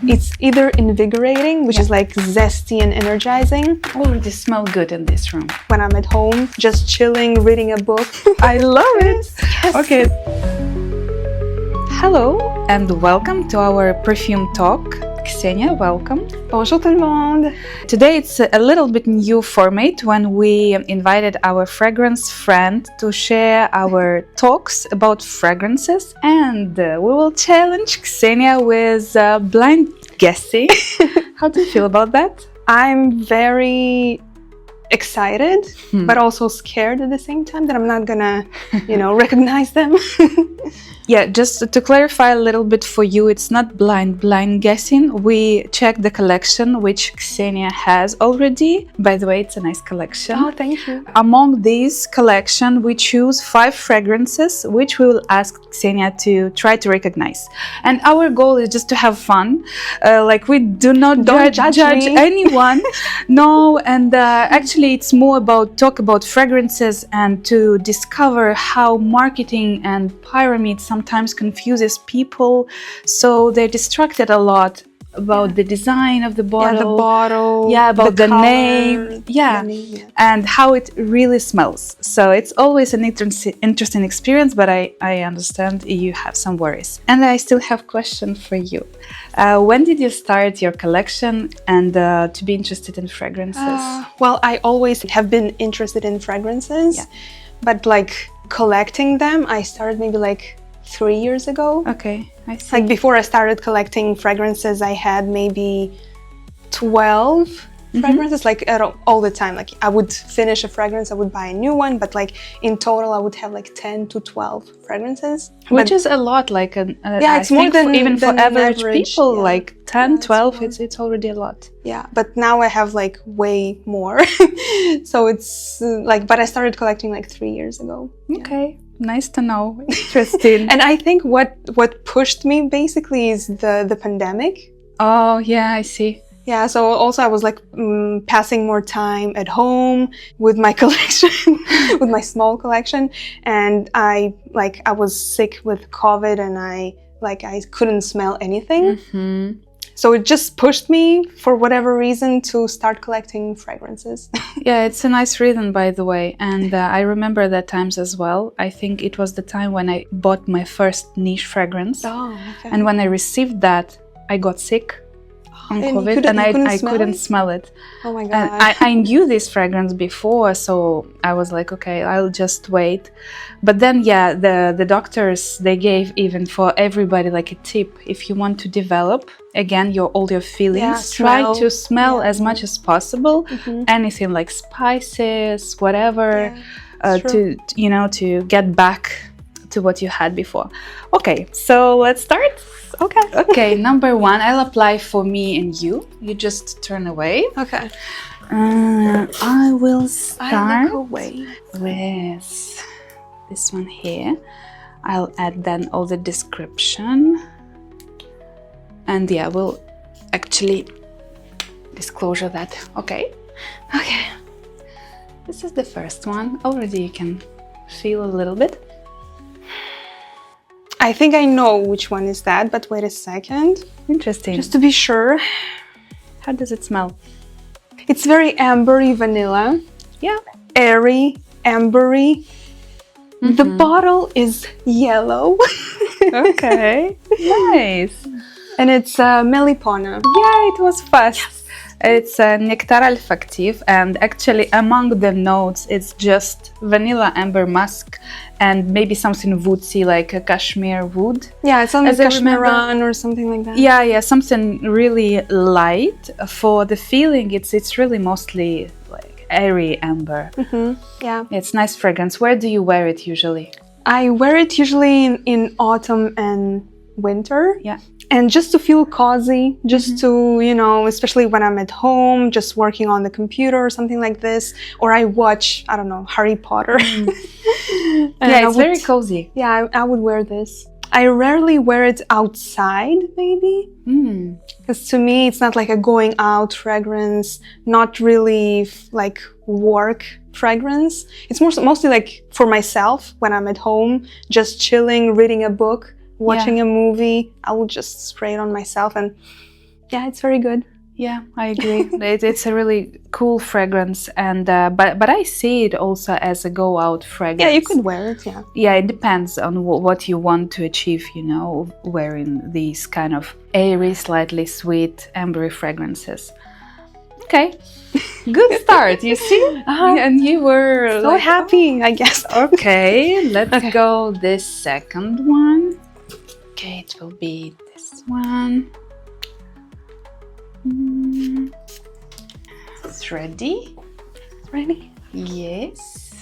It's either invigorating, which is like zesty and energizing. Already smell good in this room. When I'm at home, just chilling, reading a book. I love it. Yes. Okay. Hello and welcome to our Perfume Talk. Ksenia, welcome. Bonjour tout le monde. Today it's a little bit new format when we invited our fragrance friend to share our talks about fragrances, and we will challenge Ksenia with blind guessing. How do you feel about that? I'm very excited, but also scared at the same time that I'm not gonna, recognize them. Yeah, just to clarify a little bit for you, it's not blind guessing. We checked the collection which Ksenia has already. By the way, it's a nice collection. Oh, thank you. Among these collection, we choose 5 fragrances which we will ask Ksenia to try to recognize. And our goal is just to have fun. We do not judge anyone. No, and actually it's more about talk about fragrances and to discover how marketing and pyramid sometimes confuses people, so they're distracted a lot about the design of the bottle. Yeah, the bottle. Yeah, about the color, name. Yeah. And how it really smells. So it's always an interesting experience, but I understand you have some worries. And I still have a question for you. When did you start your collection and to be interested in fragrances? Well, I always have been interested in fragrances, but collecting them, I started maybe 3 years ago. Okay, I see. Before I started collecting fragrances, I had maybe 12 fragrances, all the time. I would finish a fragrance, I would buy a new one, but in total I would have 10 to 12 fragrances. Which is a lot, it's more than even for average people, yeah. 10, 12, it's already a lot. Yeah, but now I have way more. So it's but I started collecting 3 years ago. Okay. Nice to know. Interesting. And I think what pushed me basically is the pandemic. Oh, yeah, I see. Yeah, so also I was passing more time at home with my collection, with my small collection, and I was sick with COVID and I couldn't smell anything. Mm-hmm. So it just pushed me, for whatever reason, to start collecting fragrances. Yeah, it's a nice reason, by the way. And I remember that times as well. I think it was the time when I bought my first niche fragrance. Oh, okay. And when I received that, I got sick on and COVID and I couldn't smell it. Oh my God. And I knew this fragrance before, so I was like, okay, I'll just wait. But then, yeah, the doctors, they gave even for everybody a tip. If you want to develop, again, all your feelings, try to smell as much as possible. Mm-hmm. Anything like spices, whatever, to get back to what you had before. Okay, so let's start. Okay, number 1, I'll apply for me and you. You just turn away. Okay. I will start away with this one here. I'll add then all the description. And yeah, we'll actually disclosure that. Okay. This is the first one. Already you can feel a little bit. I think I know which one is that, but wait a second. Interesting. Just to be sure. How does it smell? It's very ambery vanilla. Yeah. Airy, ambery. Mm-hmm. The bottle is yellow. Okay. Nice. And it's Melipona. Yeah, it was fast. Yes. It's Nectar Olfactif, and actually among the notes it's just vanilla, amber musk, and maybe something woodsy like a cashmere wood. Yeah, it's something cashmeran or something like that. Yeah, something really light. For the feeling, it's really mostly airy amber. Mm-hmm. Yeah. It's nice fragrance. Where do you wear it usually? I wear it usually in autumn and winter. Yeah. And just to feel cozy, just to, especially when I'm at home, just working on the computer or something like this, or I watch, I don't know, Harry Potter. Yeah, it's very cozy. Yeah, I would wear this. I rarely wear it outside, maybe. Because to me, it's not a going out fragrance, not really work fragrance. It's mostly for myself when I'm at home, just chilling, reading a book, watching a movie. I will just spray it on myself, and Yeah, it's very good. Yeah, I agree. It's a really cool fragrance, and but I see it also as a go out fragrance. Yeah, you could wear it. Yeah. Yeah, it depends on what you want to achieve. You know, wearing these kind of airy, slightly sweet, ambery fragrances. Okay, good start. You see, and you were So happy, I guess. Okay, let's go this second one. Okay, it will be this one. It's ready? Ready? Yes.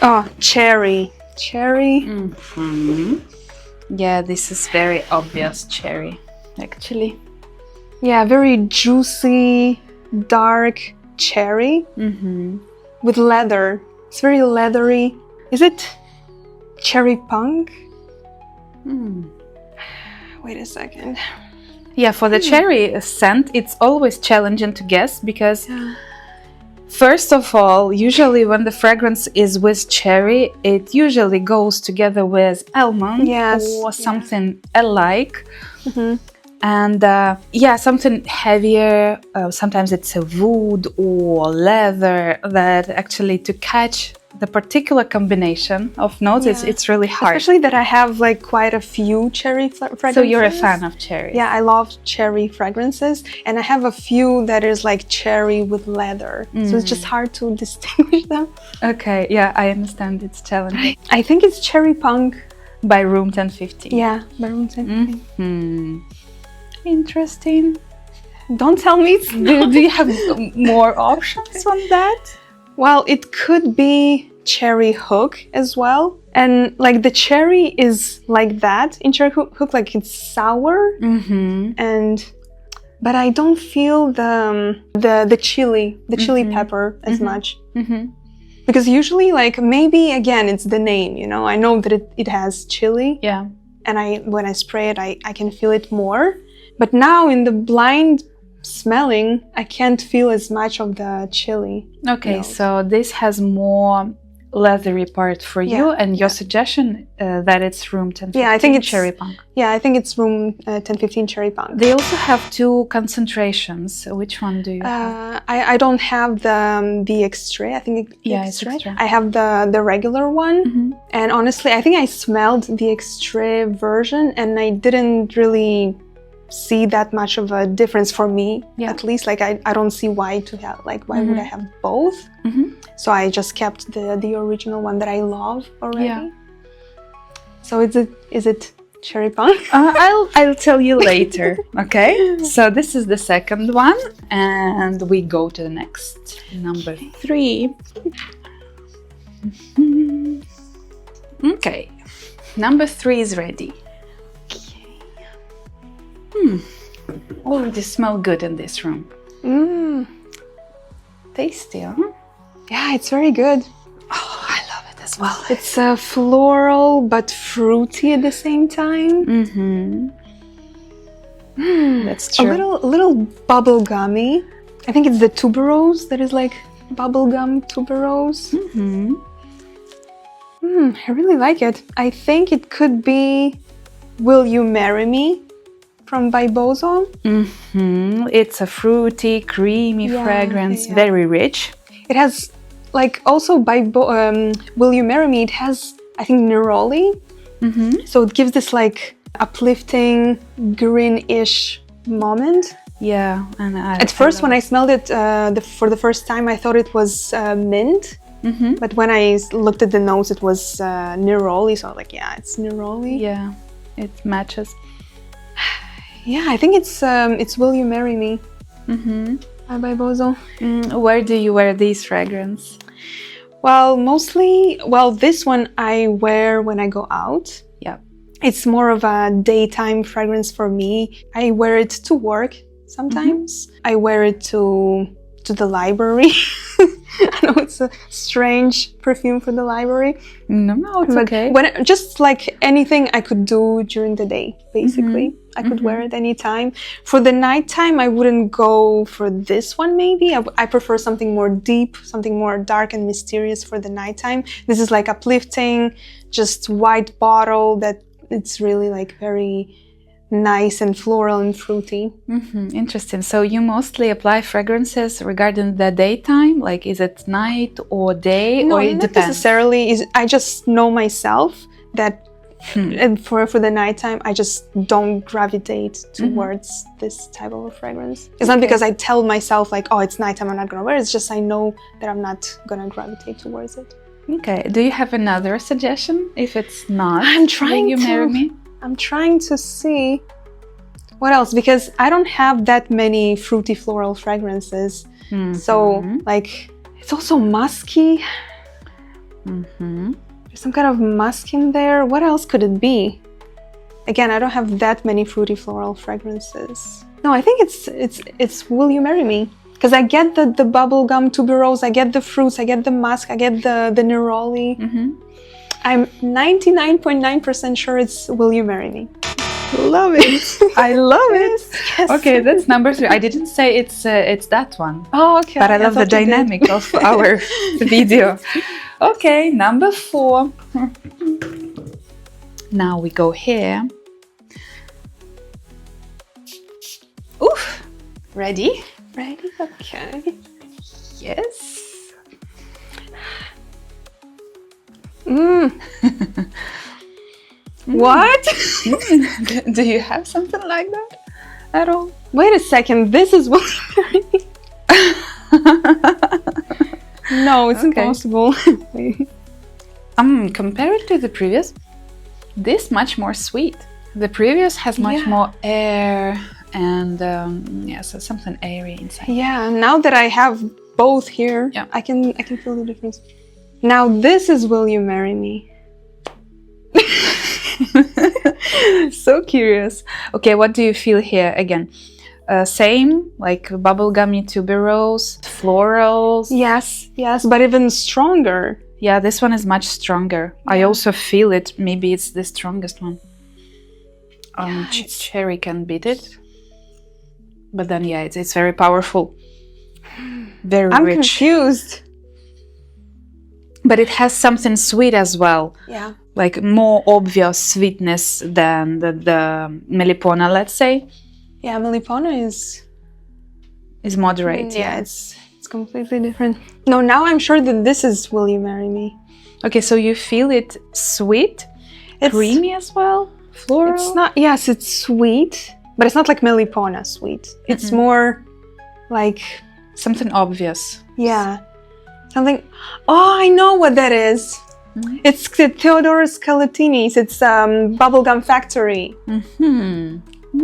Oh, cherry. Cherry. Yeah, this is very obvious cherry, actually. Yeah, very juicy, dark cherry with leather. It's very leathery. Is it cherry punk? Wait a second. Yeah, for the cherry scent, it's always challenging to guess because, first of all, usually when the fragrance is with cherry, it usually goes together with almond or something alike. And something heavier. Sometimes it's a wood or leather that actually to catch the particular combination of notes, it's really hard. Especially that I have like quite a few cherry fragrances. So you're a fan of cherry? Yeah, I love cherry fragrances, and I have a few that is like cherry with leather. So it's just hard to distinguish them. Okay, yeah, I understand. It's challenging. I think it's cherry punk by Room 1015. Yeah, by Room 1015. Interesting. Don't tell me. Do you have more options on that? Well, it could be cherry hook as well. And like the cherry is like that in cherry hook, like it's sour. But I don't feel the chili pepper as much. Because usually, like, maybe again it's the name, you know. I know that it has chili. Yeah. And when I spray it, I can feel it more. But now in the blind smelling, I can't feel as much of the chili. Okay, so this has more leathery part for you, and your suggestion that it's Room 1015 I think it's cherry punk. Yeah, I think it's Room 1015 cherry punk. They also have two concentrations. Which one do you have? I don't have the extrait. I think it's extra. I have the regular one. And honestly, I think I smelled the extrait version and I didn't really see that much of a difference for me, at least. Like I don't see why to have, like, why would I have both? So I just kept the original one that I love already. So is it cherry punk? I'll tell you later. Okay, so this is the second one, and we go to the next, number 3. Okay, number 3 is ready. Already smell good in this room. Tasty, huh? Yeah, it's very good. Oh, I love it as well. It's floral but fruity at the same time. That's true. A little bubble gummy. I think it's the tuberose that is like bubblegum tuberose. I really like it. I think it could be Will You Marry Me from Bibozo. It's a fruity, creamy fragrance, very rich. It has, like, also Will You Marry Me, it has, I think, neroli. So it gives this like uplifting, greenish moment. Yeah, and at first when I smelled it for the first time, I thought it was mint. But when I looked at the notes, it was neroli. So I was like, yeah, it's neroli. Yeah, it matches. Yeah, I think it's Will You Marry Me by Bozo. Where do you wear these fragrance? Well, mostly, this one I wear when I go out. Yeah. It's more of a daytime fragrance for me. I wear it to work sometimes. I wear it to the library. I know it's a strange perfume for the library. No, it's okay. Just like anything I could do during the day, basically. I could wear it anytime. For the nighttime, I wouldn't go for this one, maybe. I prefer something more deep, something more dark and mysterious for the nighttime. This is like uplifting, just white bottle that it's really like very nice and floral and fruity. Interesting. So you mostly apply fragrances regarding the daytime? Like, is it night or day, No, or it not depends? necessarily. I just know myself that and for the nighttime, I just don't gravitate towards this type of a fragrance. It's not because I tell myself like, oh, it's nighttime, I'm not gonna wear it. It's just I know that I'm not gonna gravitate towards it. Okay. Do you have another suggestion? If it's not, I'm trying Will You Marry Me? I'm trying to see what else, because I don't have that many fruity floral fragrances. So like, it's also musky. There's some kind of musk in there. What else could it be? Again, I don't have that many fruity floral fragrances. No, I think it's Will You Marry Me? Because I get the bubblegum tuberose, I get the fruits, I get the musk, I get the neroli. I'm 99.9% sure it's Will You Marry Me? Love it. I love it. Yes. Okay, that's number 3. I didn't say it's that one. Oh, okay. But I love the dynamic of our video. Okay, number 4. Now we go here. Oof. Ready? Ready? Okay. Yes. What? Do you have something like that at all? Wait a second. This is Will You Marry Me? No, it's impossible. Compared to the previous, this much more sweet. The previous has much more air and so something airy inside. Yeah, now that I have both here, I can feel the difference. Now this is Will You Marry Me? So curious. Okay, what do you feel here again? Same, like bubblegummy tuberose, florals. Yes, but even stronger. Yeah, this one is much stronger. I also feel it. Maybe it's the strongest one. Cherry can beat it. But then, it's very powerful. Very rich. I'm confused. But it has something sweet as well. Yeah. Like more obvious sweetness than the Melipona, let's say. Yeah, Melipona is moderate. Yeah, it's completely different. No, now I'm sure that this is Will You Marry Me? Okay, so you feel it sweet, creamy as well, floral. It's not. Yes, it's sweet, but it's not like Melipona sweet. It's more like something obvious. Yeah, something. Oh, I know what that is. It's the Theodoros Kalotinis. It's Bubblegum Factory.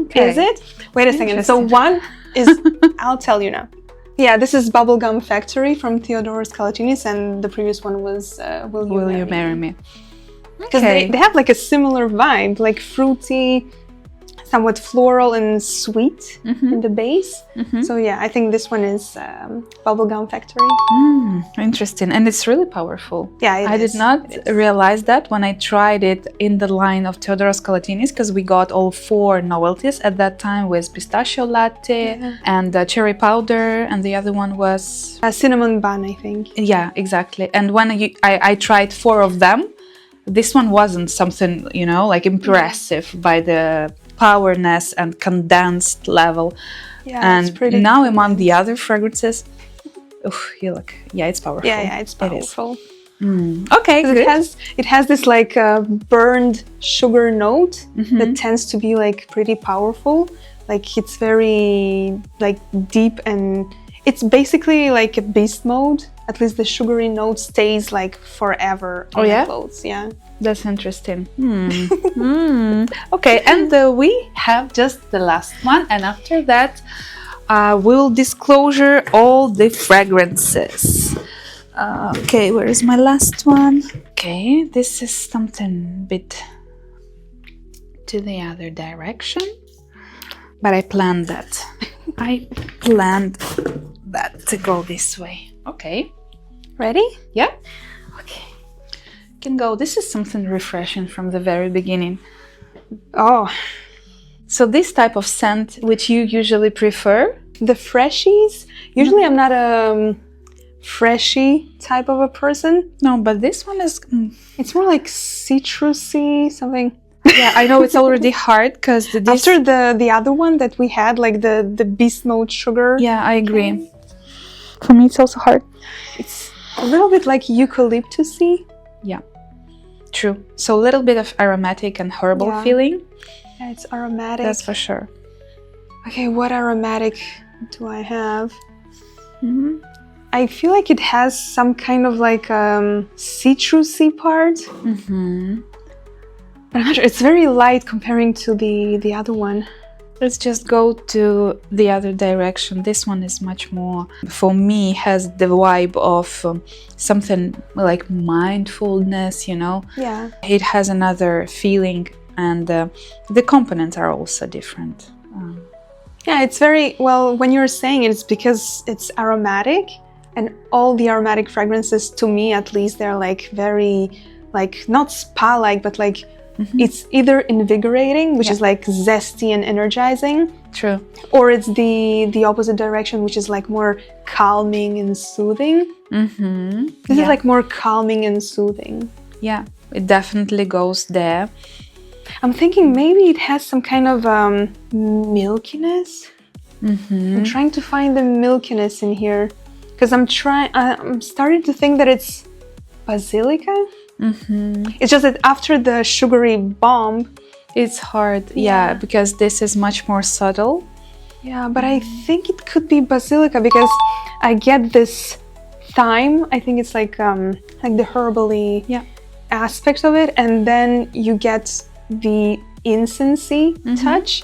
Okay. Is it? Wait a second. So one is, I'll tell you now. Yeah, this is Bubblegum Factory from Theodoros Kalotinis, and the previous one was Will You Marry Me? Because they have like a similar vibe, like fruity, somewhat floral and sweet in the base. So yeah, I think this one is Bubblegum Factory. Interesting, and it's really powerful. Yeah, I did not realize that when I tried it in the line of Theodoros Kalotinis, because we got all 4 novelties at that time with pistachio latte and cherry powder, and the other one was cinnamon bun, I think. Yeah, exactly. And when I tried 4 of them, this one wasn't something, like impressive by the powerness and condensed level. Yeah, and it's pretty now among the other fragrances, it's powerful. Yeah, it's powerful. Okay, good. It has this like burned sugar note that tends to be like pretty powerful. Like it's very like deep, and it's basically like a beast mode. At least the sugary note stays like forever on the clothes. Yeah. That's interesting. Okay, and we have just the last one, and after that we'll disclosure all the fragrances. Okay, where is my last one? Okay, this is something a bit to the other direction, but I planned that. I planned that to go this way. Okay. Ready? Yeah. Okay. Can go. This is something refreshing from the very beginning. Oh. So this type of scent, which you usually prefer? The freshies? Usually I'm not a freshy type of a person. No, but this one is... It's more like citrusy, something. Yeah, I know it's already hard because after the other one that we had, like the beast mode sugar. Yeah, I agree. For me, it's also hard. It's a little bit like eucalyptusy. Yeah, true. So a little bit of aromatic and herbal feeling. Yeah, it's aromatic. That's for sure. Okay, what aromatic do I have? I feel like it has some kind of like citrusy part. But I'm not sure. It's very light comparing to the other one. Let's just go to the other direction. This one is much more, for me, has the vibe of something like mindfulness, you know? Yeah. It has another feeling, and the components are also different. Yeah, it's very, well, when you're saying it, it's because it's aromatic, and all the aromatic fragrances, to me at least, they're like very, like, not spa-like, but like, it's either invigorating, which is like zesty and energizing. True. Or it's the opposite direction, which is like more calming and soothing. This is like more calming and soothing. Yeah, it definitely goes there. I'm thinking maybe it has some kind of milkiness. I'm trying to find the milkiness in here because I'm starting to think that it's Basilica. It's just that after the sugary bomb, it's hard, because this is much more subtle. Yeah, but I think it could be Basilica because I get this thyme. I think it's like the herbally aspect of it, and then you get the incensey touch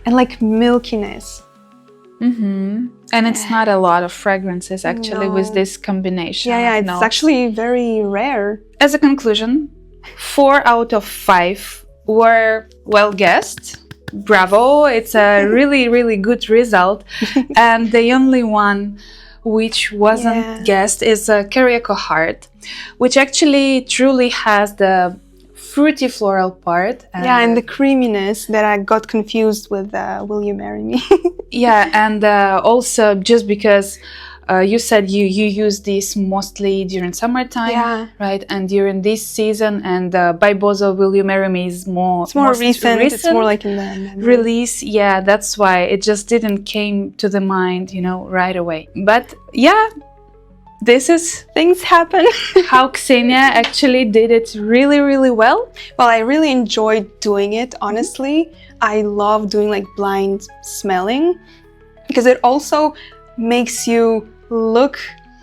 and like milkiness. And it's not a lot of fragrances actually with this combination. Yeah, it's actually very rare. As a conclusion, 4 out of 5 were well guessed. Bravo! It's a really, really good result. And the only one which wasn't guessed is a Carioca Heart, which actually truly has the fruity floral part. And the creaminess that I got confused with Will You Marry Me? And also just because you said you use this mostly during summertime, right? And during this season, and Barbosa Will You Marry Me is more... It's more recent. It's more like in the release. Yeah, that's why it just didn't came to the mind, you know, right away. But yeah, this is... Things happen. how Ksenia actually did it really, really well. Well, I really enjoyed doing it, honestly. I love doing like blind smelling because it also makes you look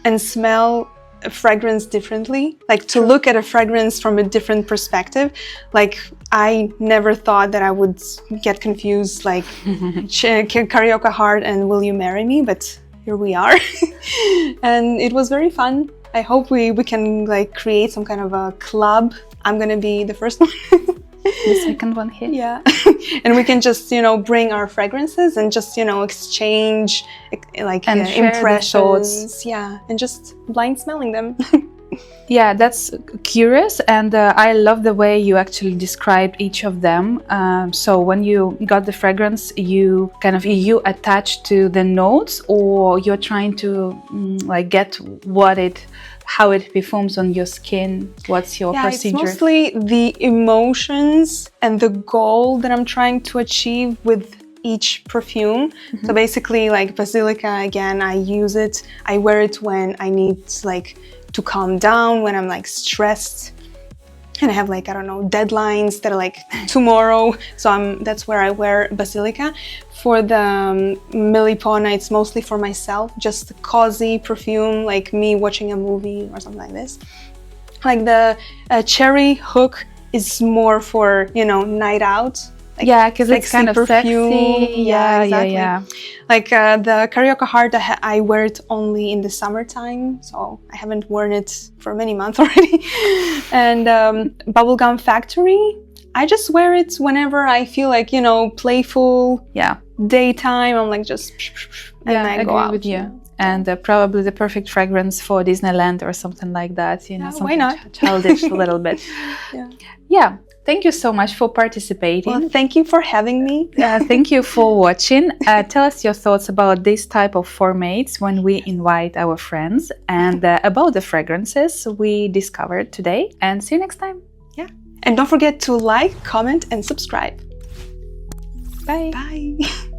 and smell a fragrance differently. Like to look at a fragrance from a different perspective. Like I never thought that I would get confused like Carioca Heart and Will You Marry Me, but here we are. And it was very fun. I hope we can like create some kind of a club. I'm gonna be the first one. The second one here. Yeah. And we can just, you know, bring our fragrances and just, you know, exchange like and impressions. Yeah. And just blind smelling them. Yeah, that's curious, and I love the way you actually described each of them. So when you got the fragrance, you you attach to the notes, or you're trying to like get how it performs on your skin. What's your procedure? It's mostly the emotions and the goal that I'm trying to achieve with each perfume. So basically, like Basilica, again, I wear it when I need like to calm down, when I'm like stressed and I have like, I don't know, deadlines that are like tomorrow. So that's where I wear Basilica. For the Melipona, it's mostly for myself, just a cozy perfume, like me watching a movie or something like this. Like the cherry hook is more for, you know, night out. Like, because it's kind of perfume. Sexy. Yeah, exactly. Like the Carioca Heart, I wear it only in the summertime, so I haven't worn it for many months already. And Bubblegum Factory, I just wear it whenever I feel like, you know, playful. Yeah. Daytime, I'm like just and I go out. With you. And probably the perfect fragrance for Disneyland or something like that. You know, something why not? Childish a little bit. Yeah. Thank you so much for participating. Well, thank you for having me. Thank you for watching. Tell us your thoughts about this type of formats when we invite our friends, and about the fragrances we discovered today. And see you next time. Yeah. And don't forget to like, comment, and subscribe. Bye. Bye.